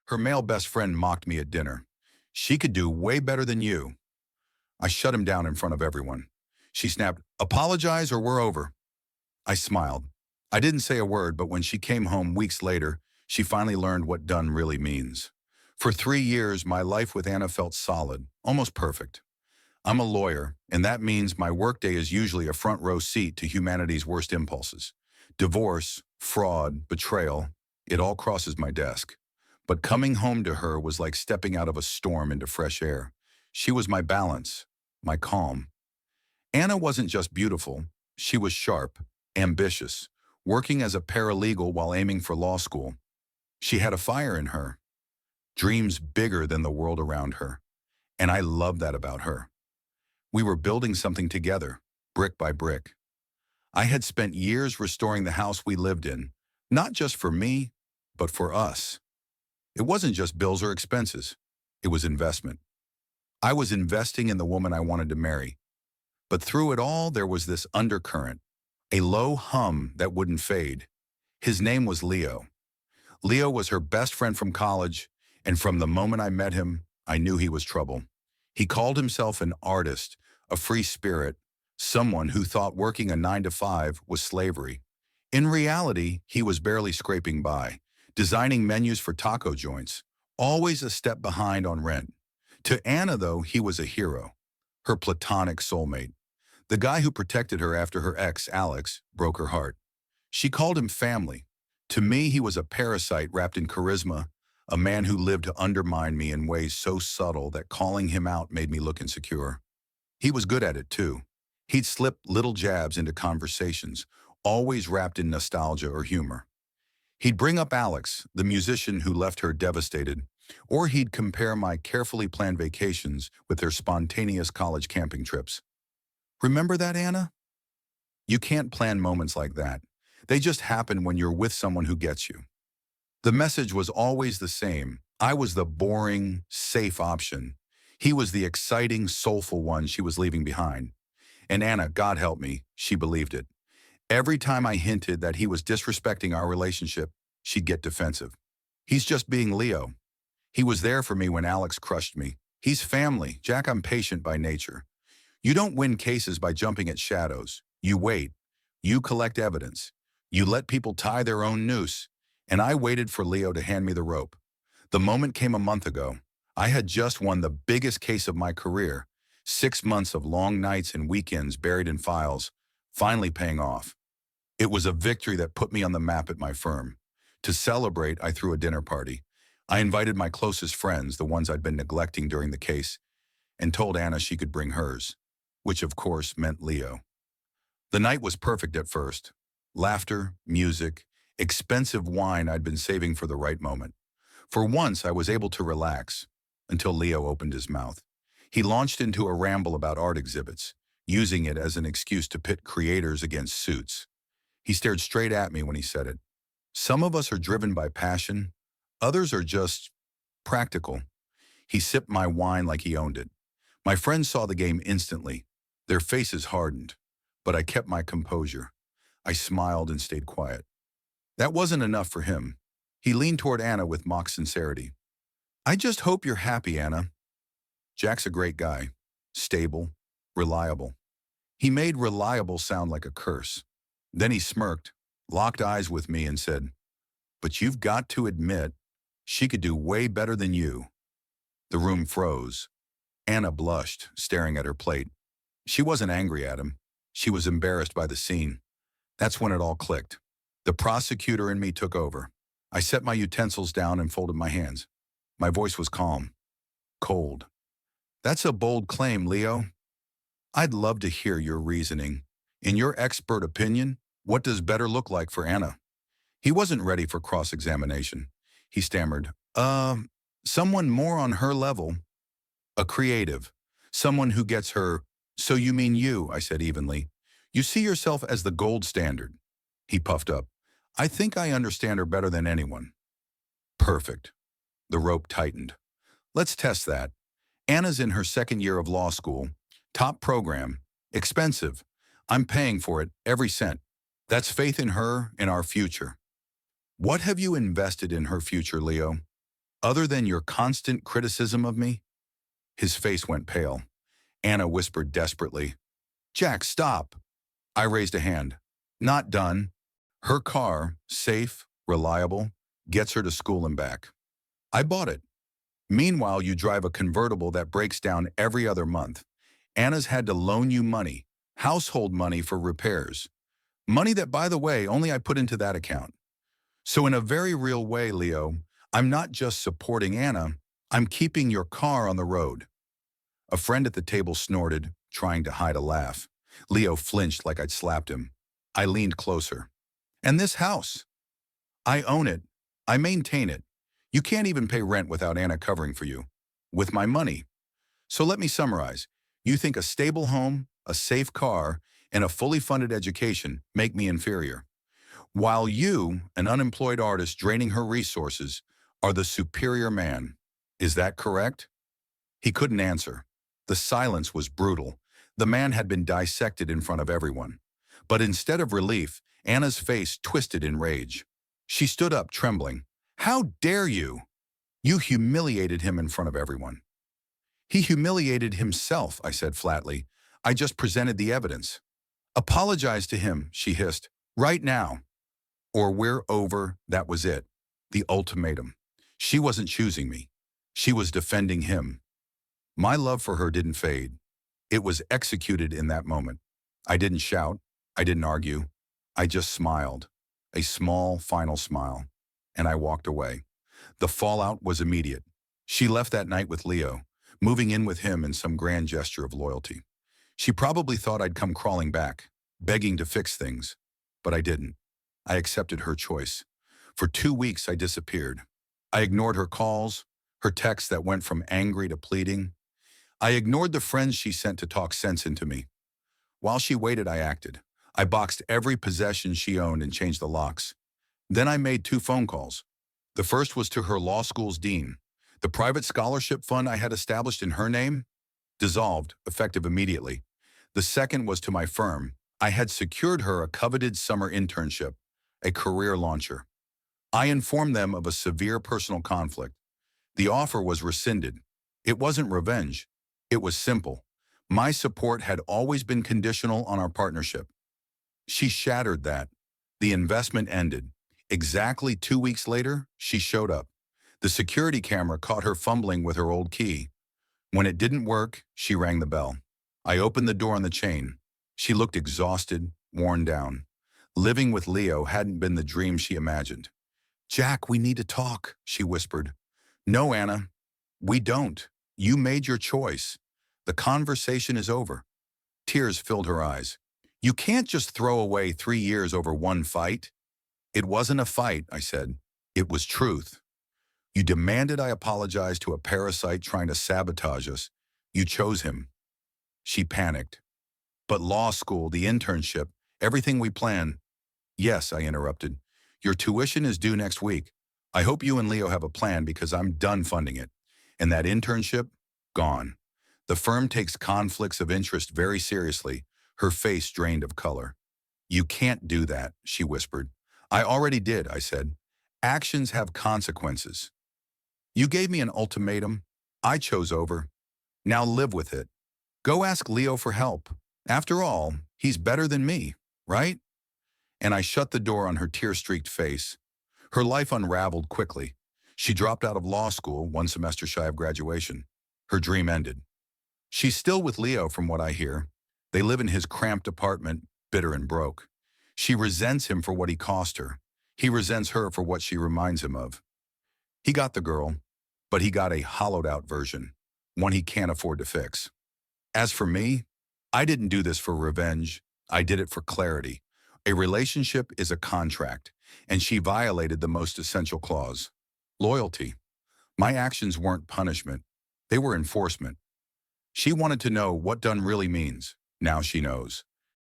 Her male best friend mocked me at dinner. She could do way better than you. I shut him down in front of everyone. She snapped, apologize or we're over. I smiled. I didn't say a word, but when she came home weeks later, she finally learned what done really means. For 3 years, my life with Anna felt solid, almost perfect. I'm a lawyer, and that means my workday is usually a front row seat to humanity's worst impulses. Divorce, fraud, betrayal, it all crosses my desk. But coming home to her was like stepping out of a storm into fresh air. She was my balance, my calm. Anna wasn't just beautiful, she was sharp, ambitious, working as a paralegal while aiming for law school. She had a fire in her, dreams bigger than the world around her, and I loved that about her. We were building something together, brick by brick. I had spent years restoring the house we lived in, not just for me, but for us. It wasn't just bills or expenses. It was investment. I was investing in the woman I wanted to marry. But through it all, there was this undercurrent, a low hum that wouldn't fade. His name was Leo. Leo was her best friend from college, and from the moment I met him, I knew he was trouble. He called himself an artist, a free spirit, someone who thought working a 9 to 5 was slavery. In reality, he was barely scraping by, designing menus for taco joints, always a step behind on rent. To Anna, though, he was a hero, her platonic soulmate, the guy who protected her after her ex, Alex, broke her heart. She called him family. To me, he was a parasite wrapped in charisma, a man who lived to undermine me in ways so subtle that calling him out made me look insecure. He was good at it, too. He'd slip little jabs into conversations, always wrapped in nostalgia or humor. He'd bring up Alex, the musician who left her devastated, or he'd compare my carefully planned vacations with their spontaneous college camping trips. Remember that, Anna? You can't plan moments like that. They just happen when you're with someone who gets you. The message was always the same. I was the boring, safe option. He was the exciting, soulful one she was leaving behind. And Anna, God help me, she believed it. Every time I hinted that he was disrespecting our relationship, she'd get defensive. He's just being Leo. He was there for me when Alex crushed me. He's family. Jack, I'm patient by nature. You don't win cases by jumping at shadows. You wait. You collect evidence. You let people tie their own noose. And I waited for Leo to hand me the rope. The moment came a month ago. I had just won the biggest case of my career. 6 months of long nights and weekends buried in files, finally paying off. It was a victory that put me on the map at my firm. To celebrate, I threw a dinner party. I invited my closest friends, the ones I'd been neglecting during the case, and told Anna she could bring hers, which of course meant Leo. The night was perfect at first. Laughter, music, expensive wine I'd been saving for the right moment. For once, I was able to relax, until Leo opened his mouth. He launched into a ramble about art exhibits, using it as an excuse to pit creators against suits. He stared straight at me when he said it. Some of us are driven by passion, others are just practical. He sipped my wine like he owned it. My friends saw the game instantly. Their faces hardened, but I kept my composure. I smiled and stayed quiet. That wasn't enough for him. He leaned toward Anna with mock sincerity. I just hope you're happy, Anna. Jack's a great guy. Stable, reliable. He made reliable sound like a curse. Then he smirked, locked eyes with me and said, but you've got to admit, she could do way better than you. The room froze. Anna blushed, staring at her plate. She wasn't angry at him. She was embarrassed by the scene. That's when it all clicked. The prosecutor in me took over. I set my utensils down and folded my hands. My voice was calm, cold. That's a bold claim, Leo. I'd love to hear your reasoning. In your expert opinion, what does better look like for Anna? He wasn't ready for cross-examination. He stammered, someone more on her level. A creative. Someone who gets her. So you mean you, I said evenly. You see yourself as the gold standard. He puffed up. I think I understand her better than anyone. Perfect. The rope tightened. Let's test that. Anna's in her second year of law school. Top program. Expensive. I'm paying for it, every cent. That's faith in her, in our future. What have you invested in her future, Leo? Other than your constant criticism of me? His face went pale. Anna whispered desperately, Jack, stop. I raised a hand. Not done. Her car, safe, reliable, gets her to school and back. I bought it. Meanwhile, you drive a convertible that breaks down every other month. Anna's had to loan you money, household money for repairs. Money that, by the way, only I put into that account. So in a very real way, Leo, I'm not just supporting Anna, I'm keeping your car on the road. A friend at the table snorted, trying to hide a laugh. Leo flinched like I'd slapped him. I leaned closer. And this house? I own it. I maintain it. You can't even pay rent without Anna covering for you. With my money. So let me summarize. You think a stable home, a safe car, and a fully funded education make me inferior. While you, an unemployed artist draining her resources, are the superior man. Is that correct? He couldn't answer. The silence was brutal. The man had been dissected in front of everyone. But instead of relief, Anna's face twisted in rage. She stood up, trembling. How dare you? You humiliated him in front of everyone. He humiliated himself, I said flatly. I just presented the evidence. Apologize to him, she hissed. Right now. Or we're over, that was it. The ultimatum. She wasn't choosing me. She was defending him. My love for her didn't fade. It was executed in that moment. I didn't shout. I didn't argue. I just smiled. A small, final smile. And I walked away. The fallout was immediate. She left that night with Leo, moving in with him in some grand gesture of loyalty. She probably thought I'd come crawling back, begging to fix things. But I didn't. I accepted her choice. For 2 weeks, I disappeared. I ignored her calls, her texts that went from angry to pleading. I ignored the friends she sent to talk sense into me. While she waited, I acted. I boxed every possession she owned and changed the locks. Then I made 2 phone calls. The first was to her law school's dean. The private scholarship fund I had established in her name dissolved, effective immediately. The second was to my firm. I had secured her a coveted summer internship, a career launcher. I informed them of a severe personal conflict. The offer was rescinded. It wasn't revenge. It was simple. My support had always been conditional on our partnership. She shattered that. The investment ended. Exactly 2 weeks later, she showed up. The security camera caught her fumbling with her old key. When it didn't work, she rang the bell. I opened the door on the chain. She looked exhausted, worn down. Living with Leo hadn't been the dream she imagined. Jack, we need to talk, she whispered. No, Anna, we don't. You made your choice. The conversation is over. Tears filled her eyes. You can't just throw away 3 years over one fight. It wasn't a fight, I said. It was truth. You demanded I apologize to a parasite trying to sabotage us. You chose him. She panicked. But law school, the internship, everything we planned. Yes, I interrupted. Your tuition is due next week. I hope you and Leo have a plan because I'm done funding it. And that internship? Gone. The firm takes conflicts of interest very seriously, her face drained of color. You can't do that, she whispered. I already did, I said. Actions have consequences. You gave me an ultimatum. I chose over. Now live with it. Go ask Leo for help. After all, he's better than me, right? And I shut the door on her tear-streaked face. Her life unraveled quickly. She dropped out of law school 1 semester shy of graduation. Her dream ended. She's still with Leo from what I hear. They live in his cramped apartment, bitter and broke. She resents him for what he cost her. He resents her for what she reminds him of. He got the girl, but he got a hollowed-out version, one he can't afford to fix. As for me, I didn't do this for revenge. I did it for clarity. A relationship is a contract, and she violated the most essential clause. Loyalty. My actions weren't punishment. They were enforcement. She wanted to know what done really means. Now she knows.